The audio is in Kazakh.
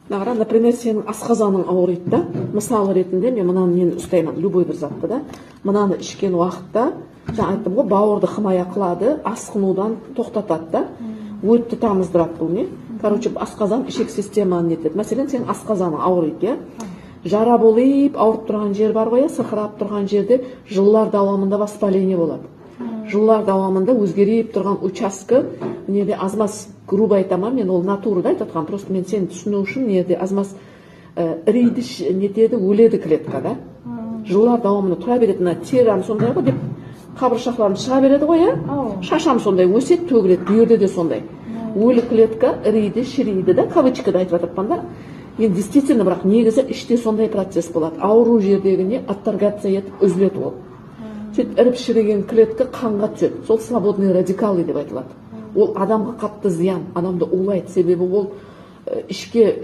Например, сенің асқазаның ауырайды да, мысал ретінде мен мынаны нені ұстаймын, любой бір затты да, мынаны ішкен уақытта, жаңа айттым ғой, бауырды хымая қылады, асқынудан тоқтатады да, өтті тамыздырады бұл не. Короче, асқазан ішек системаны нетеді. Мәселен, сенің асқазаның ауырайды, жара болып, ауырып тұрған жер бар ғой, сырқырап тұрған жерде жылдар давамында воспаление болады. Жылдар давамында өзгеріп тұрған участка, неде азмас, грубо айтамын, мен ол натурада айтатқан, просто мен сені түсіну үшін неде азмас ірейді нетеді, өледі клетка, да? Жылдар давамында тұра береді, терам сондай ғой, деп қабыршақларым шыға береді ғой, шашам сондай өсет, төгіледі, бүйірде де сондай. Өлі клетка ірейді, шірейді, да, кавычкада айтып жатырмын да. Енді действительно, бірақ негізі іште сондай процесс болады. Ауру жердегі не отторгация етіп үзіледі ол. Сөйтіп іріп шіреген клетка қанға түседі. Сол свободный радикалы деп айтылады. Ол адамға қатты зиян, адамды улайды, себебі ол ішке